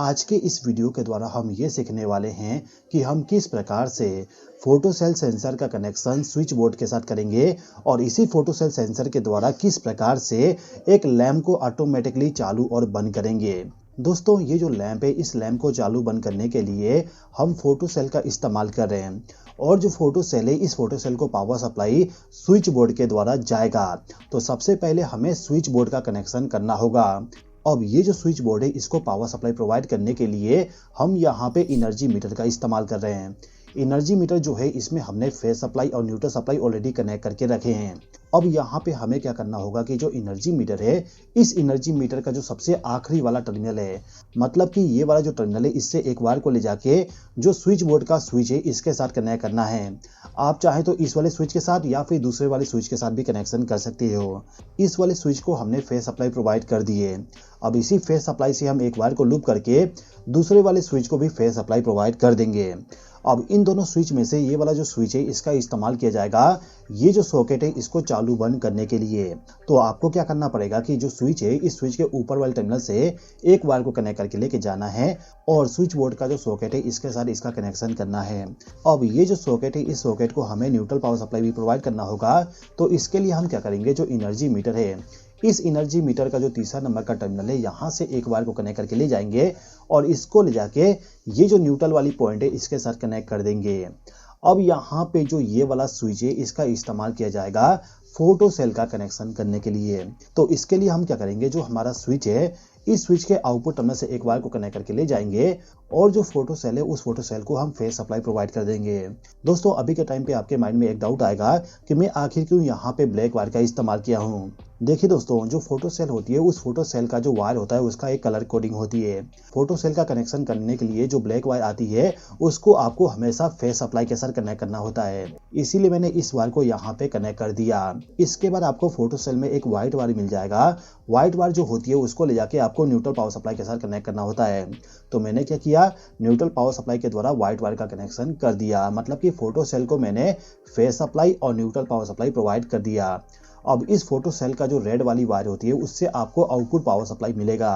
आज के इस वीडियो के द्वारा हम ये सीखने वाले हैं कि हम किस प्रकार से फोटो सेल सेंसर का कनेक्शन स्विच बोर्ड के साथ करेंगे और इसी फोटो सेल सेंसर के द्वारा किस प्रकार से एक लैंप को ऑटोमेटिकली चालू और बंद करेंगे। दोस्तों, ये जो लैंप है, इस लैंप को चालू बंद करने के लिए हम फोटो सेल का इस्तेमाल कर रहे हैं और जो फोटो सेल है, इस फोटो सेल को पावर सप्लाई स्विच बोर्ड के द्वारा जाएगा। तो सबसे पहले हमें स्विच बोर्ड का कनेक्शन करना होगा। अब ये जो स्विच बोर्ड है, इसको पावर सप्लाई प्रोवाइड करने के लिए हम यहाँ पे एनर्जी मीटर का इस्तेमाल कर रहे हैं। एनर्जी मीटर जो है, इसमें हमने फेज सप्लाई और न्यूट्रल सप्लाई ऑलरेडी कनेक्ट करके रखे हैं। अब यहाँ पे हमें क्या करना होगा कि जो एनर्जी मीटर है, इस एनर्जी मीटर का जो सबसे आखिरी वाला टर्मिनल है, मतलब कि ये वाला जो टर्मिनल है, इससे एक वायर को ले जाके जो स्विच बोर्ड का स्विच है, इसके साथ कनेक्ट करना है। आप चाहे तो इस वाले स्विच के साथ या फिर दूसरे वाले स्विच के साथ भी कनेक्शन कर सकते हो। इस वाले स्विच को हमने फेज सप्लाई प्रोवाइड कर दी है। अब इसी फेज सप्लाई से हम एक वायर को लूप करके दूसरे वाले स्विच को भी फेज सप्लाई प्रोवाइड कर देंगे। अब इन दोनों स्विच में से ये वाला जो स्विच है, इसका इस्तेमाल किया जाएगा ये जो सॉकेट है, इसको चालू बंद करने के लिए। तो आपको क्या करना पड़ेगा कि जो स्विच है, इस स्विच के ऊपर वाले टर्मिनल से एक वायर को कनेक्ट करके लेके जाना है और स्विच बोर्ड का जो सॉकेट है, इसके साथ इसका कनेक्शन करना है। अब ये जो सॉकेट है, इस सॉकेट को हमें न्यूट्रल पावर सप्लाई भी प्रोवाइड करना होगा। तो इसके लिए हम क्या करेंगे, जो एनर्जी मीटर है, इस एनर्जी मीटर का जो तीसरा नंबर का टर्मिनल है, यहाँ से एक वायर को कनेक्ट करके ले जाएंगे और इसको ले जाके ये जो न्यूट्रल वाली पॉइंट है, इसके साथ कनेक्ट कर देंगे। अब यहाँ पे जो ये वाला स्विच है, इसका इस्तेमाल किया जाएगा फोटो सेल का कनेक्शन करने के लिए। तो इसके लिए हम क्या करेंगे, जो हमारा स्विच है, इस स्विच के आउटपुट टर्मिनल से एक वायर को कनेक्ट करके ले जाएंगे और जो फोटो सेल है, उस फोटो सेल को हम फेज सप्लाई प्रोवाइड कर देंगे। दोस्तों, अभी के टाइम पे आपके माइंड में एक डाउट आएगा कि मैं आखिर क्यों यहाँ पे ब्लैक वायर का इस्तेमाल किया हूँ। देखिए दोस्तों, जो फोटो सेल होती है, उस फोटो सेल का जो वायर होता है, उसका एक कलर कोडिंग होती है। फोटो सेल का कनेक्शन करने के लिए जो ब्लैक वायर आती है, उसको आपको हमेशा फेज सप्लाई के साथ कनेक्ट करना होता है। इसीलिए मैंने इस वायर को यहाँ पे कनेक्ट कर दिया। इसके बाद आपको फोटो सेल में एक व्हाइट वायर मिल जाएगा। व्हाइट वायर जो होती है, उसको ले जाके आपको न्यूट्रल पावर सप्लाई के साथ कनेक्ट करना होता है। तो मैंने क्या किया, न्यूट्रल पावर सप्लाई के द्वारा व्हाइट वायर का कनेक्शन कर दिया। मतलब कि फोटो सेल को मैंने फेज सप्लाई और न्यूट्रल पावर सप्लाई प्रोवाइड कर दिया। अब इस फोटो सेल का जो रेड वाली वायर होती है, उससे आपको आउटपुट पावर सप्लाई मिलेगा।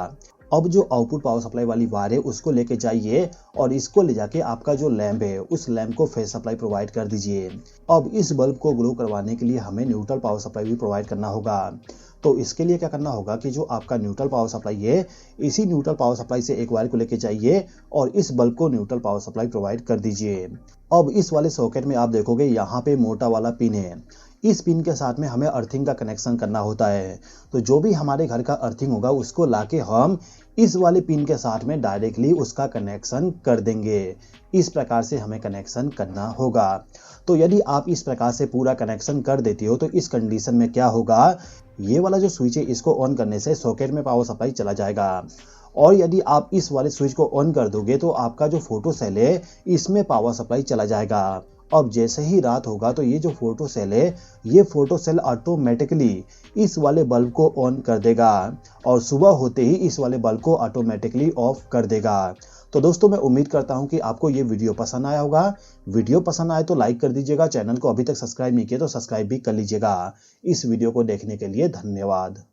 अब जो आउटपुट पावर सप्लाई वाली वायर है, उसको लेके जाइए और इसको ले जाके आपका जो लैंप है, उस लैंप को फेज सप्लाई प्रोवाइड कर दीजिए। अब इस बल्ब को ग्लो करवाने के लिए हमें न्यूट्रल पावर सप्लाई भी प्रोवाइड करना होगा। तो इसके लिए क्या करना होगा कि जो आपका न्यूट्रल पावर सप्लाई है, इसी न्यूट्रल पावर सप्लाई से एक वायर को लेके जाइए और इस बल्ब को न्यूट्रल पावर सप्लाई प्रोवाइड कर दीजिए। अब इस वाले सॉकेट में आप देखोगे, यहाँ पे मोटा वाला पिन है। इस पिन के साथ में हमें अर्थिंग का कनेक्शन करना होता है। तो जो भी हमारे घर का अर्थिंग होगा, उसको लाके हम इस वाले पिन के साथ में डायरेक्टली उसका कनेक्शन कर देंगे। इस प्रकार से हमें कनेक्शन करना होगा। तो यदि आप इस प्रकार से पूरा कनेक्शन कर देते हो, तो इस कंडीशन में क्या होगा, ये वाला जो स्विच है, इसको ऑन करने से सॉकेट में पावर सप्लाई चला जाएगा। और यदि आप इस वाले स्विच को ऑन कर दोगे, तो आपका जो फोटो सेल है, इसमें पावर सप्लाई चला जाएगा। अब जैसे ही रात होगा, तो ये जो फोटो सेल है, ये फोटो सेल ऑटोमेटिकली इस वाले बल्ब को ऑन कर देगा और सुबह होते ही इस वाले बल्ब को ऑटोमेटिकली ऑफ कर देगा। तो दोस्तों, मैं उम्मीद करता हूं कि आपको ये वीडियो पसंद आया होगा। वीडियो पसंद आए तो लाइक कर दीजिएगा। चैनल को अभी तक सब्सक्राइब नहीं किया तो सब्सक्राइब भी कर लीजिएगा। इस वीडियो को देखने के लिए धन्यवाद।